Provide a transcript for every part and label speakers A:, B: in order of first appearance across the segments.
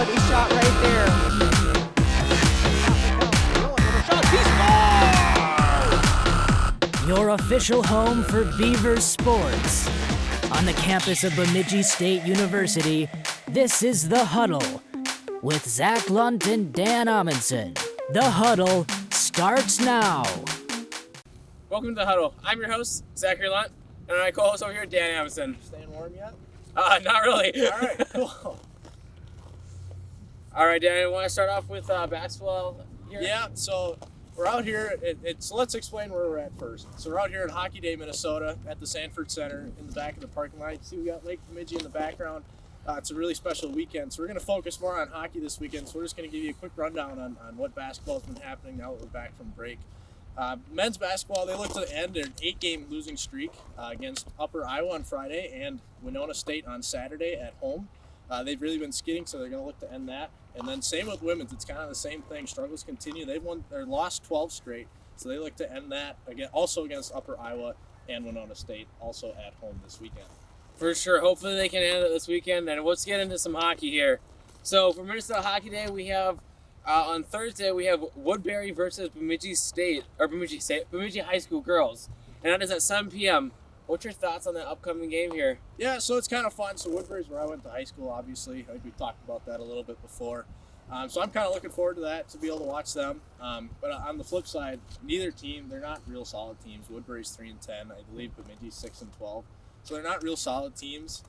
A: quality shot right there.
B: Your official home for Beavers sports. On the campus of Bemidji State University, this is The Huddle with Zach Lunt and Dan Amundsen. The Huddle starts now.
C: Welcome to The Huddle. I'm your host, Zachary Lunt, and my co-host over here, Dan Amundsen.
D: Staying warm yet?
C: Not really.
D: All right, cool.
C: All right, Dan, you want to start off with basketball here?
D: Yeah, so we're out here. So let's explain where we're at first. So we're out here at Hockey Day, Minnesota, at the Sanford Center in the back of the parking lot. You see we got Lake Bemidji in the background. It's a really special weekend, so we're going to focus more on hockey this weekend. So we're just going to give you a quick rundown on what basketball has been happening now that we're back from break. Men's basketball, they look to end their 8-game losing streak against Upper Iowa on Friday and Winona State on Saturday at home. They've really been skidding, so they're going to look to end that. And then same with women's. It's kind of the same thing. Struggles continue. They've lost 12 straight, so they look to end that again, also against Upper Iowa and Winona State, also at home this weekend.
C: For sure. Hopefully they can end it this weekend. And let's get into some hockey here. So for Minnesota Hockey Day, we have on Thursday we have Woodbury versus Bemidji High School girls, and that is at 7 p.m. What's your thoughts on that upcoming game here?
D: Yeah, so it's kind of fun. So Woodbury's where I went to high school, obviously. I think we talked about that a little bit before. So I'm kind of looking forward to that, to be able to watch them. But on the flip side, neither team, they're not real solid teams. Woodbury's 3-10, I believe Bemidji's 6-12. So they're not real solid teams.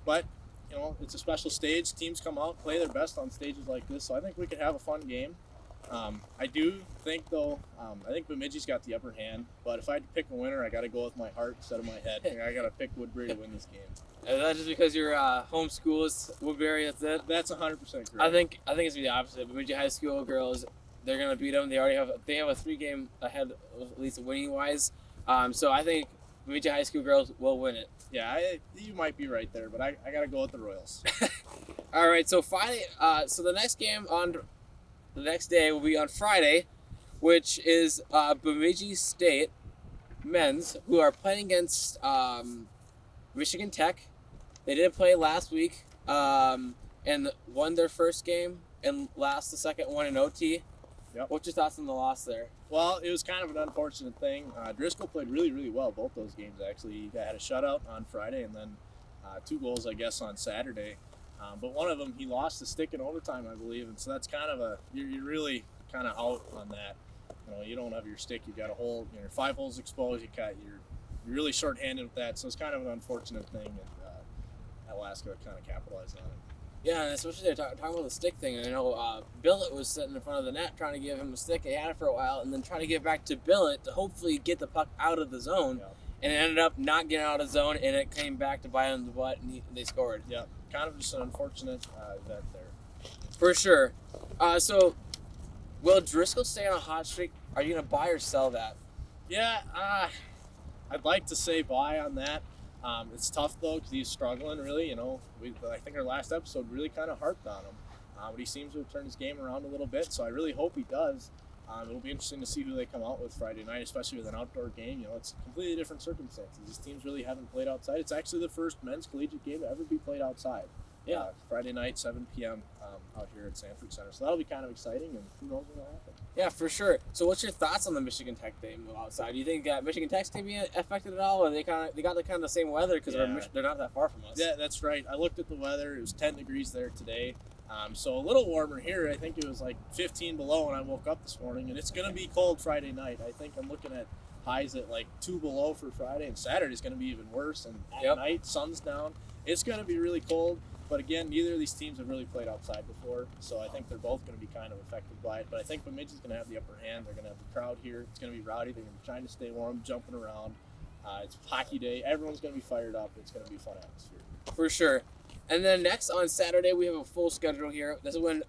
D: But, you know, it's a special stage. Teams come out, play their best on stages like this. So I think we could have a fun game. I do think, though, I think Bemidji's got the upper hand. But if I had to pick a winner, I got to go with my heart instead of my head. I got to pick Woodbury to win this game.
C: Is that just because your home school is Woodbury? That's it.
D: That's 100% correct.
C: I think it's the opposite. Bemidji High School girls, they're gonna beat them. They have a 3-game ahead, at least winning wise. So I think Bemidji High School girls will win it.
D: Yeah, you might be right there, but I got to go with the Royals.
C: All right. So Friday. So the next game on the next day will be on Friday, which is Bemidji State men's, who are playing against Michigan Tech. They did play last week and won their first game and lost the second one in OT.
D: Yep.
C: What's your thoughts on the loss there?
D: Well, it was kind of an unfortunate thing. Driscoll played really, really well both those games, actually. He had a shutout on Friday and then 2 goals, I guess, on Saturday. But one of them, he lost the stick in overtime, I believe. And so that's kind of you're really kind of out on that. You know, you don't have your stick. You got a hole, your 5 holes exposed. You're really short-handed with that. So it's kind of an unfortunate thing. And Alaska kind of capitalized on it.
C: Yeah, and especially they're talking about the stick thing. I know Billett was sitting in front of the net trying to give him a stick. He had it for a while, and then trying to get back to Billett to hopefully get the puck out of the zone.
D: Yeah. And
C: it ended up not getting out of the zone, and it came back to bite him in the butt, and they scored.
D: Yeah, kind of just an unfortunate event there.
C: For sure. So, will Driscoll stay on a hot streak? Are you going to buy or sell that?
D: Yeah, I'd like to say buy on that. It's tough, though, because he's struggling, really. You know, I think our last episode really kind of harped on him. But he seems to have turned his game around a little bit, so I really hope he does. It'll be interesting to see who they come out with Friday night, especially with an outdoor game. You know, it's completely different circumstances. These teams really haven't played outside. It's actually the first men's collegiate game to ever be played outside.
C: Yeah.
D: Friday night, 7 p.m. Out here at Sanford Center. So that'll be kind of exciting, and who knows what'll happen.
C: Yeah, for sure. So what's your thoughts on the Michigan Tech game outside? Do you think Michigan Tech's going to be affected at all, or they got the same weather because they're not that far from us?
D: Yeah, that's right. I looked at the weather. It was 10 degrees there today. So a little warmer here. I think it was like 15 below when I woke up this morning, and it's going to be cold Friday night. I think I'm looking at highs at like 2 below for Friday, and Saturday's going to be even worse. And at night, sun's down. It's going to be really cold. But again, neither of these teams have really played outside before, so I think they're both going to be kind of affected by it. But I think Bemidji's going to have the upper hand. They're going to have the crowd here. It's going to be rowdy. They're going to be trying to stay warm, jumping around. It's hockey day. Everyone's going to be fired up. It's going to be a fun atmosphere.
C: For sure. And then next on Saturday, we have a full schedule here. This is when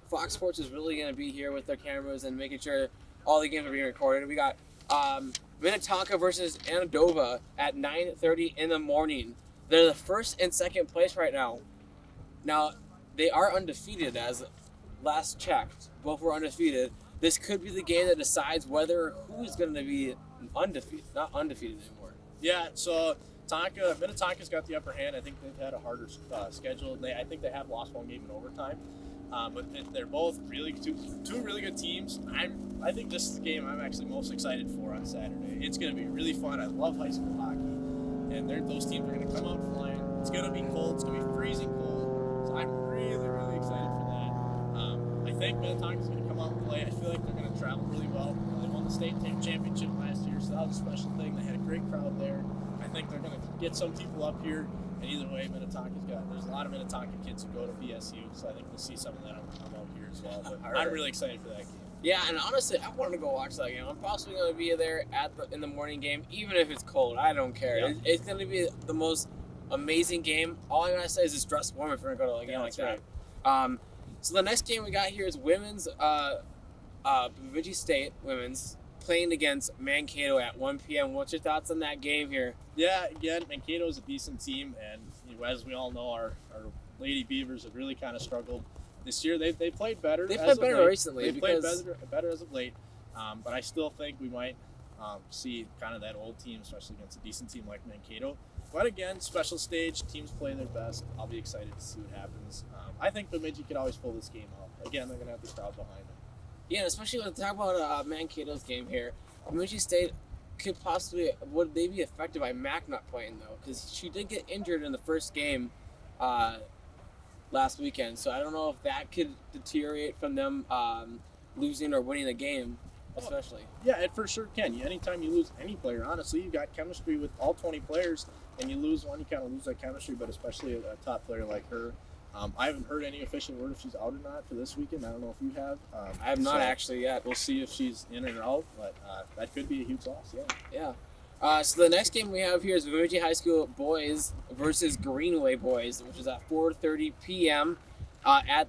C: Fox Sports is really going to be here with their cameras and making sure all the games are being recorded. We got Minnetonka versus Anadova at 9:30 in the morning. They're the first and second place right now. Now, they are undefeated as last checked. Both were undefeated. This could be the game that decides who's going to be undefeated, not undefeated anymore.
D: Yeah, so Minnetonka's got the upper hand. I think they've had a harder schedule. I think they have lost one game in overtime. But they're both two really good teams. I think this is the game I'm actually most excited for on Saturday. It's going to be really fun. I love high school hockey, and those teams are going to come out flying. It's going to be cold. It's going to be freezing cold. So I'm really, really excited for that. I think Minnetonka's going to come out and play. I feel like they're going to travel really well. They won the state championship last year, so that was a special thing. They had a great crowd there. I think they're going to get some people up here. And either way, there's a lot of Minnetonka kids who go to BSU, so I think we'll see some of that out here as well. But I'm really excited for that game.
C: Yeah, and honestly, I want to go watch that game. I'm possibly going to be there in the morning game, even if it's cold. I don't care. Yeah. It's going to be the most amazing game. All I got to say is just dress warm if we're going to go to a game like that. Right. So the next game we got here is women's, Bemidji State women's, playing against Mankato at 1 p.m. What's your thoughts on that game here?
D: Yeah, again, Mankato is a decent team, and as we all know, our Lady Beavers have really kind of struggled this year. They played better.
C: They played better recently.
D: They played better as of late, but I still think we might see kind of that old team, especially against a decent team like Mankato. But again, special stage, teams play their best. I'll be excited to see what happens. I think Bemidji could always pull this game out. Again, they're going to have the crowd behind them.
C: Yeah, especially when we talk about Mankato's game here. Bemidji State would they be affected by Mac not playing though? Because she did get injured in the first game last weekend, so I don't know if that could deteriorate from them losing or winning the game, especially.
D: Yeah, it for sure can. Anytime you lose any player, honestly, you've got chemistry with all 20 players, and you lose one, you kind of lose that chemistry, but especially a top player like her. I haven't heard any official word if she's out or not for this weekend. I don't know if you have.
C: I have not actually yet.
D: We'll see if she's in or out, but that could be a huge loss,
C: yeah. So the next game we have here is Bemidji High School boys versus Greenway boys, which is at 4:30 p.m. At,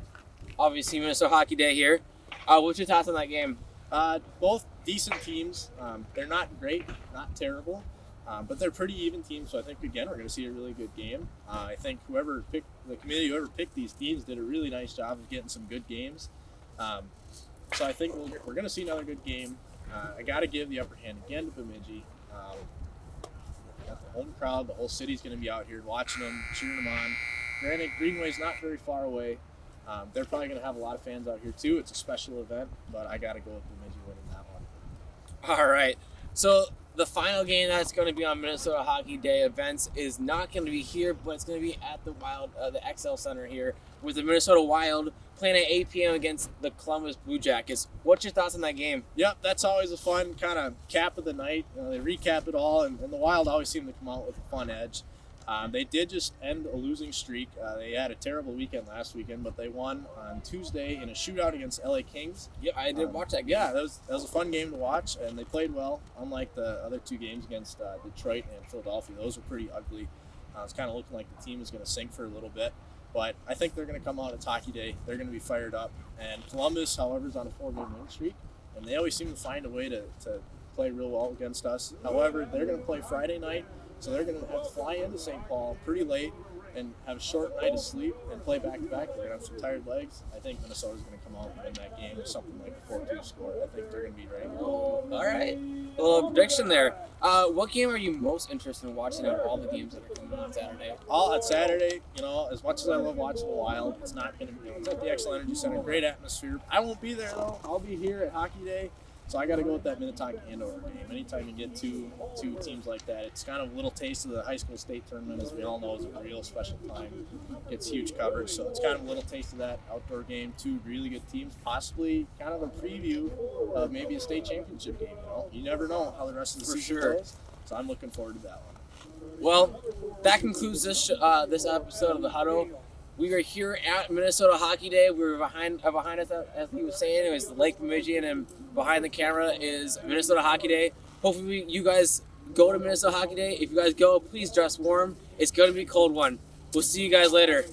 C: obviously, Minnesota Hockey Day here. What's your thoughts on that game?
D: Both decent teams. They're not great, not terrible. But they're pretty even teams, so I think, again, we're going to see a really good game. I think whoever picked these teams did a really nice job of getting some good games. So I think we're going to see another good game. I got to give the upper hand again to Bemidji. Got the home crowd, the whole city's going to be out here watching them, cheering them on. Granted, Greenway's not very far away. They're probably going to have a lot of fans out here, too. It's a special event, but I got to go with Bemidji winning that one.
C: All right. So the final game that's going to be on Minnesota Hockey Day events is not going to be here, but it's going to be at the the XL Center here with the Minnesota Wild playing at 8 p.m. against the Columbus Blue Jackets. What's your thoughts on that game?
D: Yep, that's always a fun kind of cap of the night. They recap it all, and the Wild always seem to come out with a fun edge. They did just end a losing streak. They had a terrible weekend last weekend, but they won on Tuesday in a shootout against LA Kings.
C: Yeah, I did watch that game.
D: Yeah, that was a fun game to watch, and they played well, unlike the other two games against Detroit and Philadelphia. Those were pretty ugly. It's kind of looking like the team is going to sink for a little bit, but I think they're going to come out at Hockey Day. They're going to be fired up. And Columbus, however, is on a 4-game win streak, and they always seem to find a way to play real well against us. However, they're going to play Friday night. So they're going to have to fly into St. Paul pretty late and have a short night of sleep and play back-to-back. They're going to have some tired legs. I think Minnesota's going to come out and win that game with something like a 4-2 score. I think they're going to be ready to go.
C: All right. A little prediction there. What game are you most interested in watching out of all the games that are coming on Saturday?
D: All on Saturday, as much as I love watching the Wild, it's not going to be. It's at the XL Energy Center. Great atmosphere. I won't be there, though. I'll be here at Hockey Day. So I got to go with that Minnetonka Andover game. Anytime you get two teams like that, it's kind of a little taste of the high school state tournament, as we all know, is a real special time. Gets huge coverage, so it's kind of a little taste of that outdoor game. Two really good teams, possibly kind of a preview of maybe a state championship game. You never know how the rest of the season goes. So I'm looking forward to that one.
C: Well, that concludes this episode of the Huddle. We are here at Minnesota Hockey Day. We were behind us, as he was saying. It was Lake Bemidji, and behind the camera is Minnesota Hockey Day. Hopefully you guys go to Minnesota Hockey Day. If you guys go, please dress warm. It's going to be a cold one. We'll see you guys later.